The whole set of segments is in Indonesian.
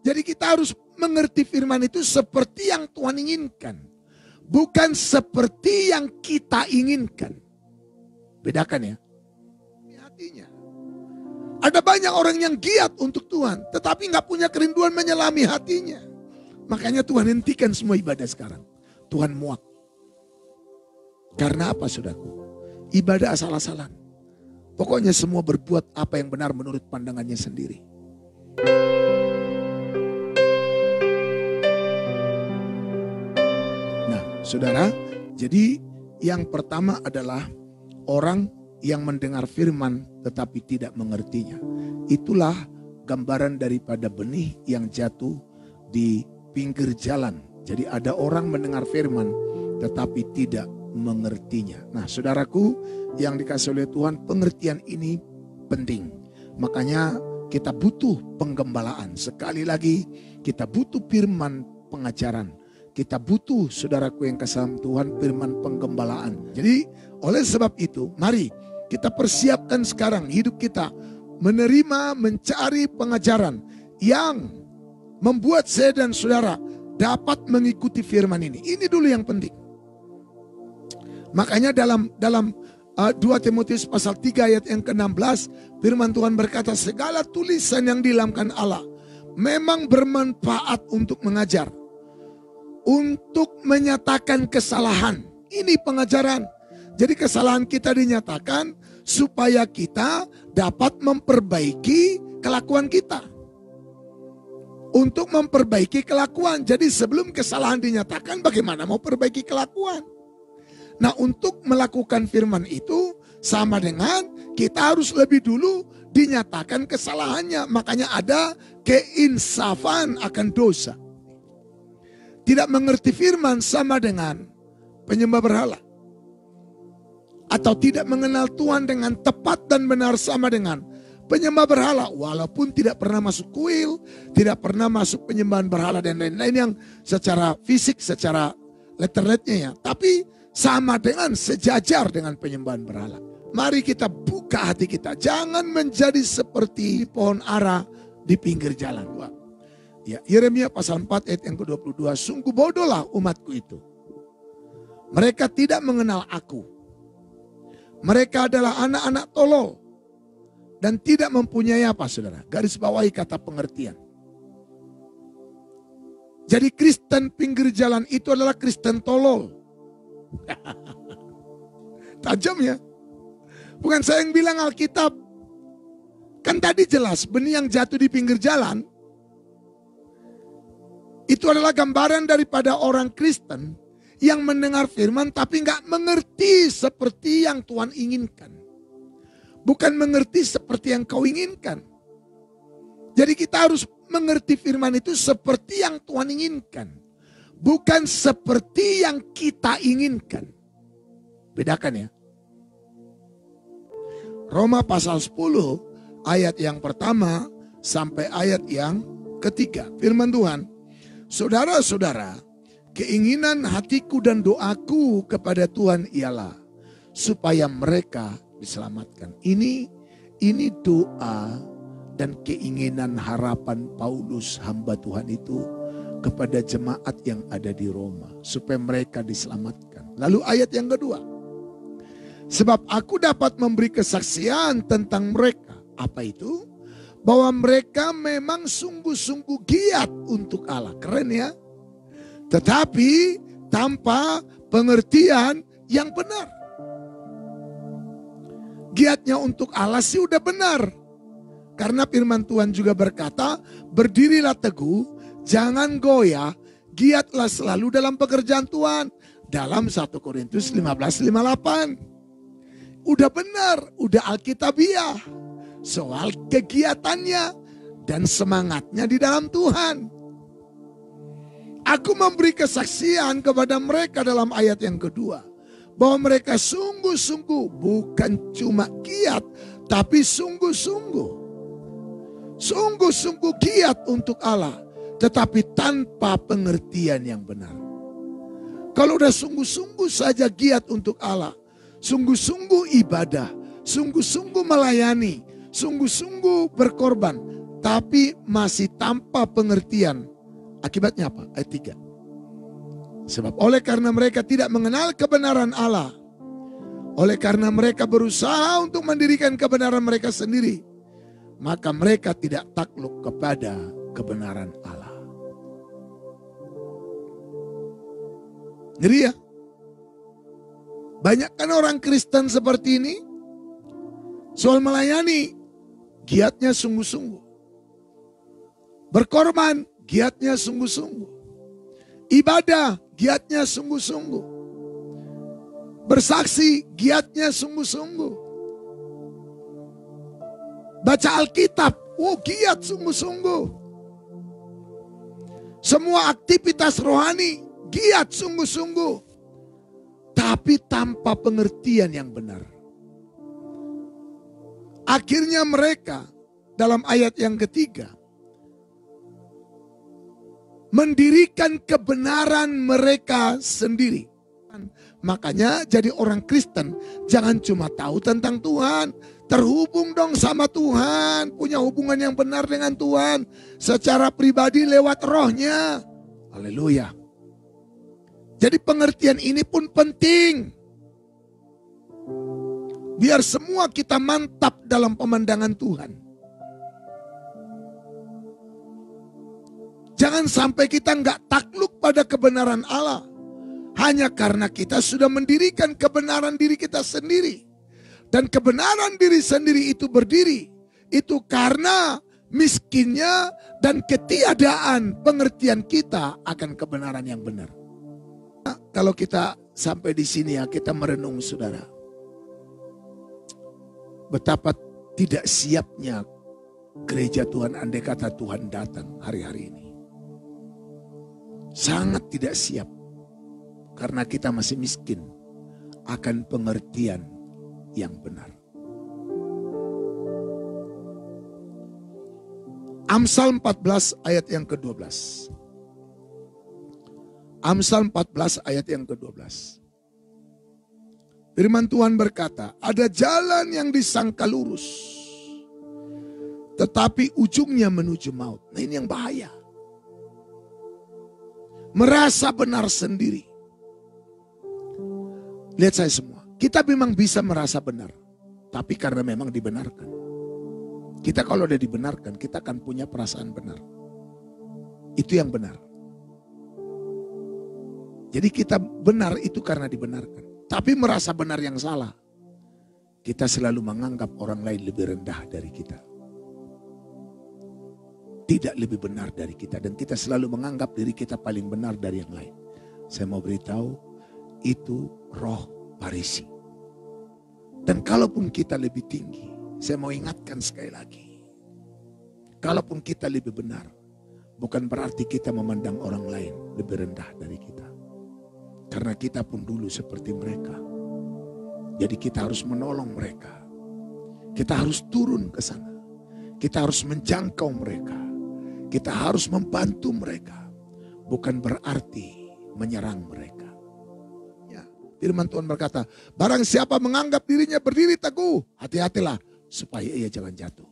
Jadi kita harus mengerti firman itu seperti yang Tuhan inginkan. Bukan seperti yang kita inginkan. Bedakan ya. Ini hatinya. Ada banyak orang yang giat untuk Tuhan, tetapi gak punya kerinduan menyelami hatinya. Makanya Tuhan hentikan semua ibadah sekarang. Tuhan muak. Karena apa saudaraku? Ibadah asal-asalan. Pokoknya semua berbuat apa yang benar menurut pandangannya sendiri. Nah saudara, jadi yang pertama adalah orang yang mendengar firman tetapi tidak mengertinya. Itulah gambaran daripada benih yang jatuh di pinggir jalan. Jadi ada orang mendengar firman tetapi tidak mengertinya. Nah saudaraku yang dikasih oleh Tuhan, pengertian ini penting. Makanya kita butuh penggembalaan. Sekali lagi kita butuh firman pengajaran. Kita butuh saudaraku yang kasih Tuhan firman penggembalaan. Jadi oleh sebab itu mari kita persiapkan sekarang hidup kita menerima, mencari pengajaran yang membuat saya dan saudara dapat mengikuti firman ini. Ini dulu yang penting. Makanya dalam 2 Timotius pasal 3 ayat yang ke-16 firman Tuhan berkata, segala tulisan yang diilhamkan Allah memang bermanfaat untuk mengajar, untuk menyatakan kesalahan. Ini pengajaran. Jadi kesalahan kita dinyatakan supaya kita dapat memperbaiki kelakuan kita. Untuk memperbaiki kelakuan. Jadi sebelum kesalahan dinyatakan, bagaimana mau perbaiki kelakuan? Nah untuk melakukan firman itu sama dengan kita harus lebih dulu dinyatakan kesalahannya. Makanya ada keinsafan akan dosa. Tidak mengerti firman sama dengan penyembah berhala. Atau tidak mengenal Tuhan dengan tepat dan benar sama dengan penyembah berhala. Walaupun tidak pernah masuk kuil, tidak pernah masuk penyembahan berhala dan lain-lain yang secara fisik, secara letterletnya ya. Tapi sama dengan, sejajar dengan penyembahan berhala. Mari kita buka hati kita. Jangan menjadi seperti pohon ara di pinggir jalan. Ya, Yeremia pasal 4 ayat yang ke-22. Sungguh bodohlah umatku itu. Mereka tidak mengenal aku. Mereka adalah anak-anak tolol. Dan tidak mempunyai apa saudara? Garis bawahi kata pengertian. Jadi Kristen pinggir jalan itu adalah Kristen tolol. Tajam ya. Bukan saya yang bilang Alkitab. Kan tadi jelas benih yang jatuh di pinggir jalan. Itu adalah gambaran daripada orang Kristen yang mendengar firman tapi gak mengerti seperti yang Tuhan inginkan. Bukan mengerti seperti yang kau inginkan. Jadi kita harus mengerti firman itu seperti yang Tuhan inginkan. Bukan seperti yang kita inginkan. Bedakan ya. Roma pasal 10 ayat yang pertama sampai ayat yang ketiga. Firman Tuhan. Saudara-saudara, keinginan hatiku dan doaku kepada Tuhan ialah supaya mereka diselamatkan. Ini doa dan keinginan harapan Paulus hamba Tuhan itu kepada jemaat yang ada di Roma. Supaya mereka diselamatkan. Lalu ayat yang kedua. Sebab aku dapat memberi kesaksian tentang mereka. Apa itu? Bahwa mereka memang sungguh-sungguh giat untuk Allah. Keren ya. Tetapi tanpa pengertian yang benar. Giatnya untuk Allah sih udah benar. Karena firman Tuhan juga berkata, berdirilah teguh, jangan goyah, giatlah selalu dalam pekerjaan Tuhan. Dalam 1 Korintus 15:58. Udah benar, udah alkitabiah. Soal kegiatannya dan semangatnya di dalam Tuhan. Aku memberi kesaksian kepada mereka dalam ayat yang kedua. Bahwa mereka sungguh-sungguh bukan cuma giat, tapi sungguh-sungguh. Sungguh-sungguh giat untuk Allah. Tetapi tanpa pengertian yang benar. Kalau udah sungguh-sungguh saja giat untuk Allah. Sungguh-sungguh ibadah. Sungguh-sungguh melayani. Sungguh-sungguh berkorban. tetapi masih tanpa pengertian. Akibatnya apa? Ayat 3. Sebab oleh karena mereka tidak mengenal kebenaran Allah, oleh karena mereka berusaha untuk mendirikan kebenaran mereka sendiri, maka mereka tidak takluk kepada kebenaran Allah. Ngeri ya? Banyak kan orang Kristen seperti ini, soal melayani, giatnya sungguh-sungguh. Berkorban, giatnya sungguh-sungguh. Ibadah, giatnya sungguh-sungguh. Bersaksi, giatnya sungguh-sungguh. Baca Alkitab, giat sungguh-sungguh. Semua aktivitas rohani, giat sungguh-sungguh. Tapi tanpa pengertian yang benar. Akhirnya mereka dalam ayat yang ketiga mendirikan kebenaran mereka sendiri. Makanya jadi orang Kristen jangan cuma tahu tentang Tuhan, terhubung dong sama Tuhan, punya hubungan yang benar dengan Tuhan secara pribadi lewat rohnya. Haleluya. Jadi pengertian ini pun penting. Biar semua kita mantap dalam pemandangan Tuhan. Jangan sampai kita nggak takluk pada kebenaran Allah. Hanya karena kita sudah mendirikan kebenaran diri kita sendiri. Dan kebenaran diri sendiri itu berdiri. Itu karena miskinnya dan ketiadaan pengertian kita akan kebenaran yang benar. Kalau kita sampai di sini ya, kita merenung saudara. Betapa tidak siapnya gereja Tuhan andai kata Tuhan datang hari-hari ini. Sangat tidak siap. Karena kita masih miskin akan pengertian yang benar. Amsal 14 ayat yang ke-12. Amsal 14 ayat yang ke-12. Firman Tuhan berkata, ada jalan yang disangka lurus, tetapi ujungnya menuju maut. Nah ini yang bahaya. Merasa benar sendiri. Lihat saya semua, kita memang bisa merasa benar, tapi karena memang dibenarkan. Kita kalau udah dibenarkan, kita akan punya perasaan benar. Itu yang benar. Jadi kita benar itu karena dibenarkan. Tapi merasa benar yang salah. Kita selalu menganggap orang lain lebih rendah dari kita. Tidak lebih benar dari kita. Dan kita selalu menganggap diri kita paling benar dari yang lain. Saya mau beritahu, itu roh Farisi. Dan kalaupun kita lebih tinggi, saya mau ingatkan sekali lagi. Kalaupun kita lebih benar, bukan berarti kita memandang orang lain lebih rendah dari kita. Karena kita pun dulu seperti mereka. Jadi kita harus menolong mereka. Kita harus turun ke sana. Kita harus menjangkau mereka. Kita harus membantu mereka. Bukan berarti menyerang mereka. Ya, firman Tuhan berkata, barang siapa menganggap dirinya berdiri teguh, hati-hatilah supaya ia jangan jatuh.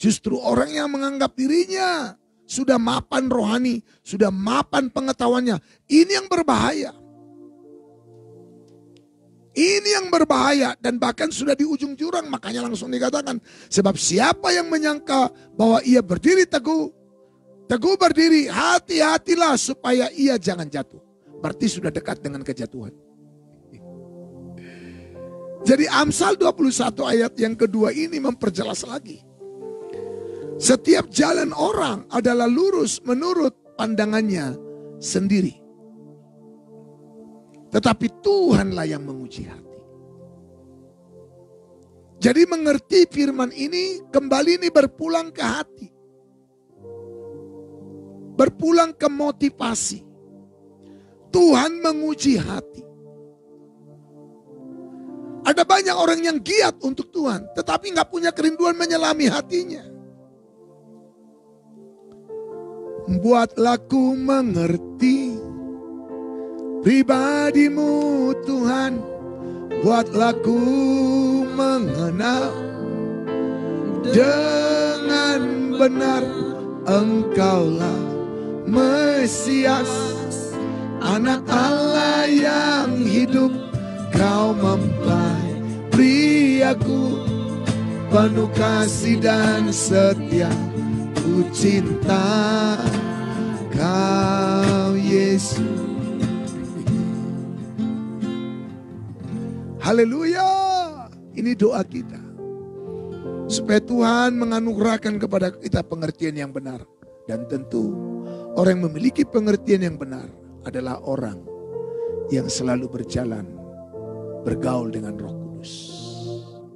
Justru orang yang menganggap dirinya sudah mapan rohani, sudah mapan pengetahuannya, ini yang berbahaya. Ini yang berbahaya dan bahkan sudah di ujung jurang, makanya langsung dikatakan, sebab siapa yang menyangka bahwa ia berdiri teguh berdiri, hati-hatilah supaya ia jangan jatuh. Berarti sudah dekat dengan kejatuhan. Jadi Amsal 21 ayat yang kedua ini memperjelas lagi. Setiap jalan orang adalah lurus menurut pandangannya sendiri. Tetapi Tuhanlah yang menguji hati. Jadi mengerti firman ini kembali ini berpulang ke hati. Berpulang ke motivasi. Tuhan menguji hati. Ada banyak orang yang giat untuk Tuhan, tetapi gak punya kerinduan menyelami hatinya. Buatlah ku mengerti pribadimu Tuhan, buatlah ku mengenal dengan benar, Engkaulah Mesias, Anak Allah yang hidup. Kau mempelai aku, penuh kasih dan setia. Ku cinta Kau Yesus. Haleluya. Ini doa kita, supaya Tuhan menganugerahkan kepada kita pengertian yang benar. Dan tentu orang yang memiliki pengertian yang benar adalah orang yang selalu berjalan, bergaul dengan Roh Kudus.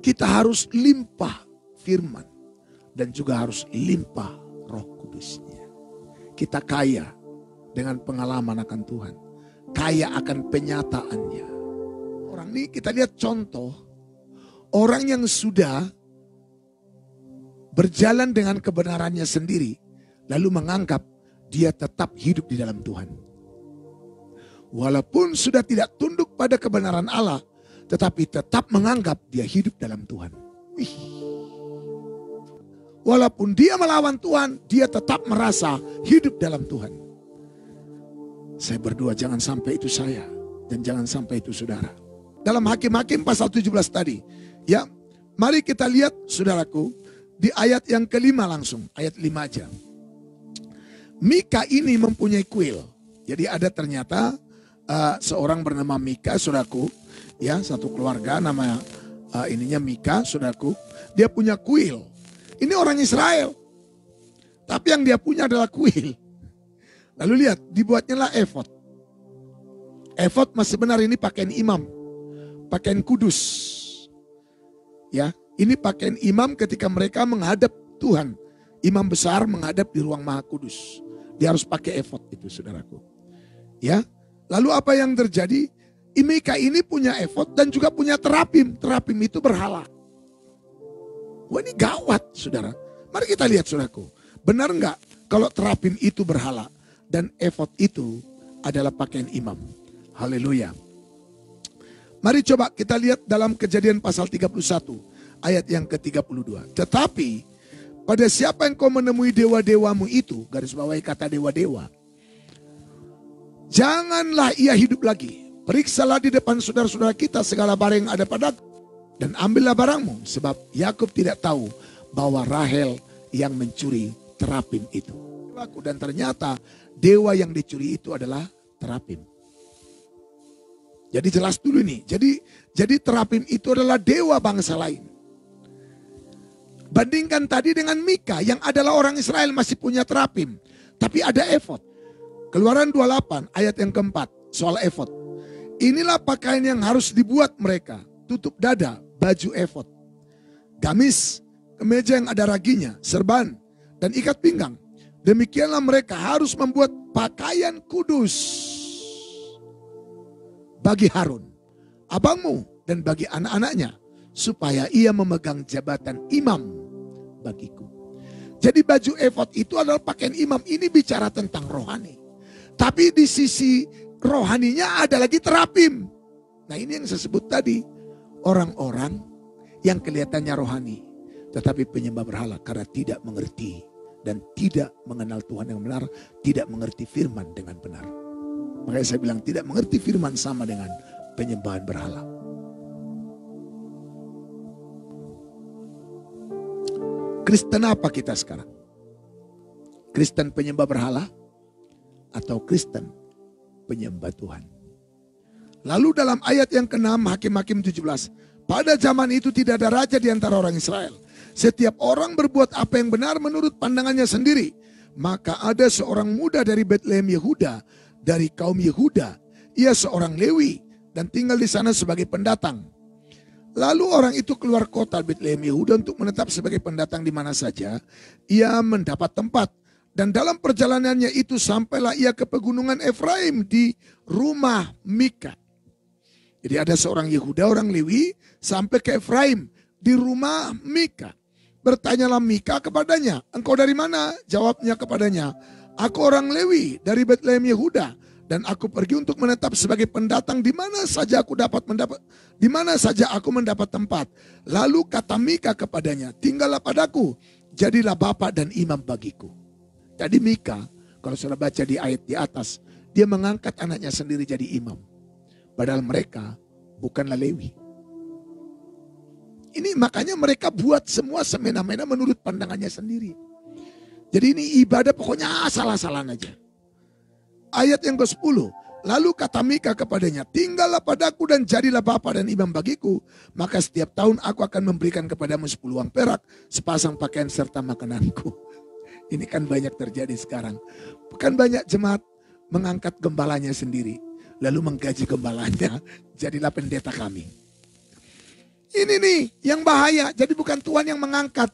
Kita harus limpah firman dan juga harus limpah Roh Kudusnya. Kita kaya dengan pengalaman akan Tuhan, kaya akan penyataannya. Orang ini kita lihat contoh orang yang sudah berjalan dengan kebenarannya sendiri, lalu menganggap dia tetap hidup di dalam Tuhan. Walaupun sudah tidak tunduk pada kebenaran Allah, tetapi tetap menganggap dia hidup dalam Tuhan. Walaupun dia melawan Tuhan, dia tetap merasa hidup dalam Tuhan. Saya berdoa jangan sampai itu saya, dan jangan sampai itu saudara. Dalam Hakim-Hakim pasal 17 tadi, ya, mari kita lihat saudaraku, di ayat yang kelima langsung, ayat 5 aja. Mika ini mempunyai kuil. Jadi ada ternyata seorang bernama Mika, saudaraku, ya, satu keluarga nama ininya Mika, saudaraku. Dia punya kuil. Ini orang Israel, tapi yang dia punya adalah kuil. Lalu lihat, dibuatnya lah efod. Efod masih benar ini pakaian imam, pakaian kudus. Ya, ini pakaian imam ketika mereka menghadap Tuhan. Imam besar menghadap di ruang Maha Kudus. Dia harus pakai efod itu, saudaraku. Ya, lalu apa yang terjadi? Mika ini punya efod dan juga punya terapim. Terapim itu berhala. Wah, ini gawat, saudara. Mari kita lihat, saudaraku. Benar enggak kalau terapim itu berhala dan efod itu adalah pakaian imam? Haleluya. Mari coba kita lihat dalam Kejadian pasal 31 ayat yang ke-32. Tetapi pada siapa yang kau menemui dewa-dewamu itu, garis bawahi kata dewa-dewa, janganlah ia hidup lagi. Periksalah di depan saudara-saudara kita segala barang yang ada padaku, dan ambillah barangmu, sebab Yakub tidak tahu bahwa Rahel yang mencuri terapim itu. Dan ternyata dewa yang dicuri itu adalah terapim. Jadi jelas dulu nih. Jadi terapim itu adalah dewa bangsa lain. Bandingkan tadi dengan Mika yang adalah orang Israel masih punya terapim, tapi ada efod. Keluaran 28 ayat yang keempat soal efod. Inilah pakaian yang harus dibuat mereka. Tutup dada, baju efod, gamis, kemeja yang ada raginya, serban, dan ikat pinggang. Demikianlah mereka harus membuat pakaian kudus bagi Harun, abangmu, dan bagi anak-anaknya, supaya ia memegang jabatan imam bagiku. Jadi baju efod itu adalah pakaian imam. Ini bicara tentang rohani. Tapi di sisi rohaninya ada lagi terapim. Nah, ini yang saya sebut tadi. Orang-orang yang kelihatannya rohani, tetapi penyembah berhala karena tidak mengerti dan tidak mengenal Tuhan yang benar, tidak mengerti firman dengan benar. Makanya saya bilang tidak mengerti firman sama dengan penyembahan berhala. Kristen apa kita sekarang? Kristen penyembah berhala atau Kristen penyembah Tuhan? Lalu dalam ayat yang ke-6 Hakim-Hakim 17, pada zaman itu tidak ada raja di antara orang Israel. Setiap orang berbuat apa yang benar menurut pandangannya sendiri. Maka ada seorang muda dari Betlehem Yehuda, dari kaum Yehuda. Ia seorang Lewi dan tinggal di sana sebagai pendatang. Lalu orang itu keluar kota Betlehem Yehuda untuk menetap sebagai pendatang di mana saja ia mendapat tempat. Dan dalam perjalanannya itu sampailah ia ke pegunungan Efraim di rumah Mika. Jadi ada seorang Yehuda, orang Lewi, sampai ke Efraim di rumah Mika. Bertanyalah Mika kepadanya, engkau dari mana? Jawabnya kepadanya, aku orang Lewi dari Betlehem Yehuda, dan aku pergi untuk menetap sebagai pendatang di mana saja aku mendapat tempat. Lalu kata Mika kepadanya, tinggallah padaku, jadilah bapa dan imam bagiku. Jadi Mika, kalau saudara baca di ayat di atas, dia mengangkat anaknya sendiri jadi imam. Padahal mereka bukanlah Lewi. Ini makanya mereka buat semua semena-mena menurut pandangannya sendiri. Jadi ini ibadah pokoknya asal-asalan aja. Ayat yang ke-10. Lalu kata Mika kepadanya, tinggallah padaku dan jadilah bapa dan imam bagiku. Maka setiap tahun aku akan memberikan kepadamu 10 uang perak, sepasang pakaian serta makananku. Ini kan banyak terjadi sekarang. Bukan banyak jemaat mengangkat gembalanya sendiri. Lalu menggaji gembalanya, jadilah pendeta kami. Ini nih yang bahaya. Jadi bukan Tuhan yang mengangkat.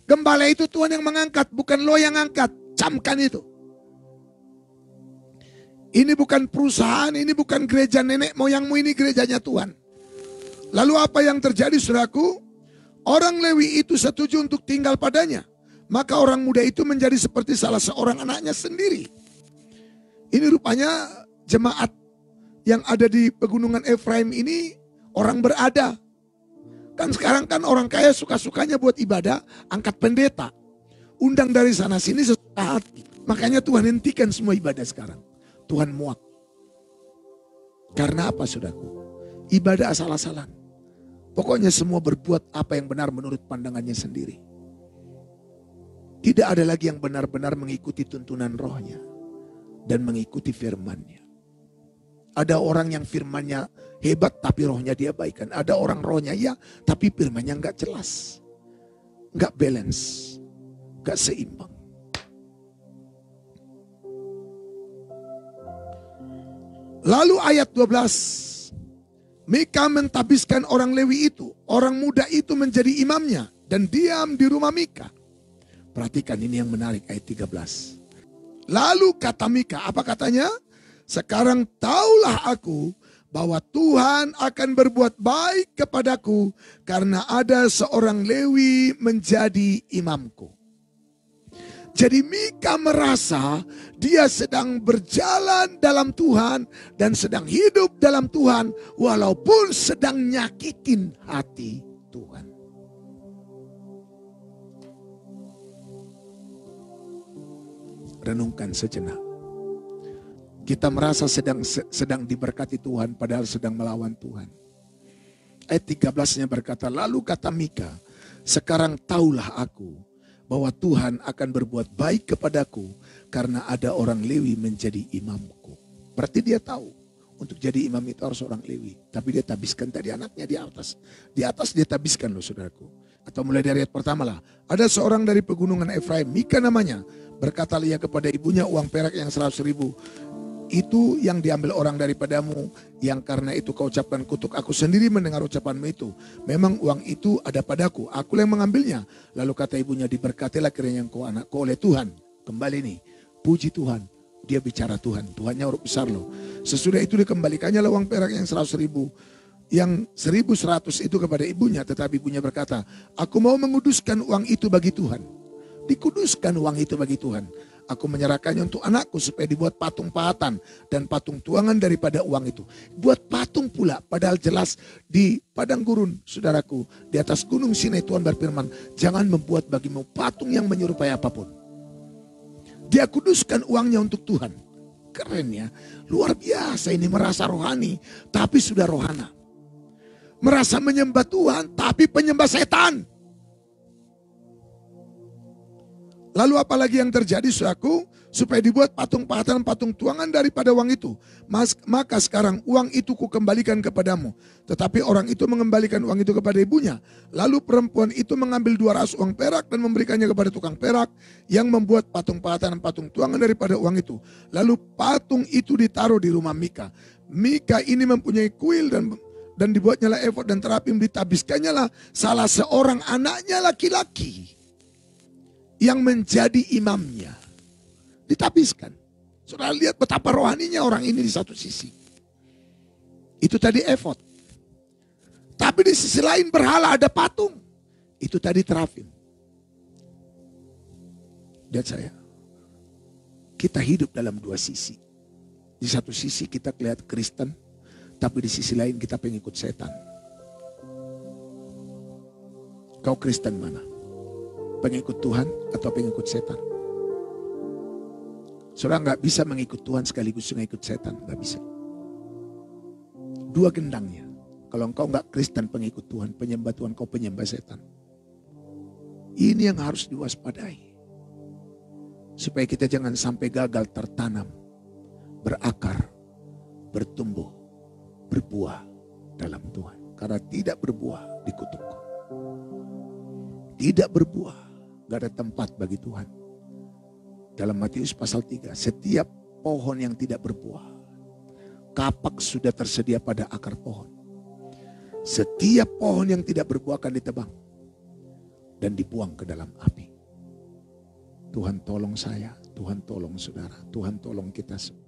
Gembala itu Tuhan yang mengangkat, bukan lo yang angkat. Camkan itu. Ini bukan perusahaan, ini bukan gereja nenek moyangmu, ini gerejanya Tuhan. Lalu apa yang terjadi saudaraku? Orang Lewi itu setuju untuk tinggal padanya. Maka orang muda itu menjadi seperti salah seorang anaknya sendiri. Ini rupanya jemaat yang ada di pegunungan Efraim ini orang berada. Kan sekarang kan orang kaya suka-sukanya buat ibadah, angkat pendeta. Undang dari sana sini sesuka hati. Makanya Tuhan hentikan semua ibadah sekarang. Tuhan muak. Karena apa saudaraku? Ibadah asal-asalan. Pokoknya semua berbuat apa yang benar menurut pandangannya sendiri. Tidak ada lagi yang benar-benar mengikuti tuntunan rohnya. Dan mengikuti firman-Nya. Ada orang yang firman-Nya hebat tapi rohnya diabaikan. Ada orang rohnya ya tapi firman-Nya enggak jelas. Enggak balance. Enggak seimbang. Lalu ayat 12. Mika mentabiskan orang Lewi itu. Orang muda itu menjadi imamnya. Dan diam di rumah Mika. Perhatikan ini yang menarik ayat 13. Lalu kata Mika, apa katanya? Sekarang taulah aku bahwa Tuhan akan berbuat baik kepadaku karena ada seorang Lewi menjadi imamku. Jadi Mika merasa dia sedang berjalan dalam Tuhan dan sedang hidup dalam Tuhan walaupun sedang nyakitin hati Tuhan. Renungkan sejenak. Kita merasa sedang diberkati Tuhan padahal sedang melawan Tuhan. Ayat 13-nya berkata, lalu kata Mika, sekarang taulah aku bahwa Tuhan akan berbuat baik kepadaku karena ada orang Lewi menjadi imamku. Berarti dia tahu untuk jadi imam itu harus orang Lewi. Tapi dia tabiskan tadi anaknya di atas. Di atas dia tabiskan loh saudaraku. Atau mulai dari ayat pertama lah. Ada seorang dari pegunungan Efraim, Mika namanya. Berkata ia kepada ibunya, uang perak yang 100.000 itu yang diambil orang daripadamu, yang karena itu kau ucapkan kutuk. Aku sendiri mendengar ucapanmu itu. Memang uang itu ada padaku, aku yang mengambilnya. Lalu kata ibunya, diberkatilah kiranya engkau anakku oleh Tuhan. Kembali nih, puji Tuhan. Dia bicara Tuhan, Tuhannya huruf besar loh. Sesudah itu dikembalikannya uang perak yang 100.000. Yang 1.100 itu kepada ibunya, tetapi ibunya berkata, aku mau menguduskan uang itu bagi Tuhan. Dikuduskan uang itu bagi Tuhan. Aku menyerahkannya untuk anakku supaya dibuat patung pahatan dan patung tuangan daripada uang itu. Buat patung pula, padahal jelas di padang gurun, saudaraku, di atas gunung Sinai Tuhan berfirman, jangan membuat bagimu patung yang menyerupai apapun. Dia kuduskan uangnya untuk Tuhan. Keren ya, luar biasa ini, merasa rohani tapi sudah rohana. Merasa menyembah Tuhan tapi penyembah setan. Lalu apalagi yang terjadi saudaraku? Supaya dibuat patung pahatan, patung tuangan daripada uang itu. Maka sekarang uang itu kukembalikan kepadamu. Tetapi orang itu mengembalikan uang itu kepada ibunya. Lalu perempuan itu mengambil 200 uang perak dan memberikannya kepada tukang perak yang membuat patung pahatan dan patung tuangan daripada uang itu. Lalu patung itu ditaruh di rumah Mika. Mika ini mempunyai kuil dan dibuatnya lah efod dan terapim, ditabiskannya lah salah seorang anaknya laki-laki yang menjadi imamnya. Ditabiskan. Saudara lihat betapa rohaninya orang ini di satu sisi. Itu tadi efod. Tapi di sisi lain berhala ada patung. Itu tadi terafim. Dan saya, kita hidup dalam dua sisi. Di satu sisi kita kelihatan Kristen, tapi di sisi lain kita pengikut setan. Kau Kristen mana? Pengikut Tuhan atau pengikut setan? Saudara nggak bisa mengikut Tuhan sekaligus mengikut setan, nggak bisa. Dua gendangnya. Kalau engkau nggak Kristen pengikut Tuhan, penyembah Tuhan, kau penyembah setan. Ini yang harus diwaspadai. Supaya kita jangan sampai gagal tertanam, berakar, bertumbuh, berbuah dalam Tuhan. Karena tidak berbuah dikutuk. Tidak berbuah, gak ada tempat bagi Tuhan. Dalam Matius pasal 3, setiap pohon yang tidak berbuah, kapak sudah tersedia pada akar pohon. Setiap pohon yang tidak berbuah akan ditebang dan dibuang ke dalam api. Tuhan tolong saya, Tuhan tolong saudara, Tuhan tolong kita semua.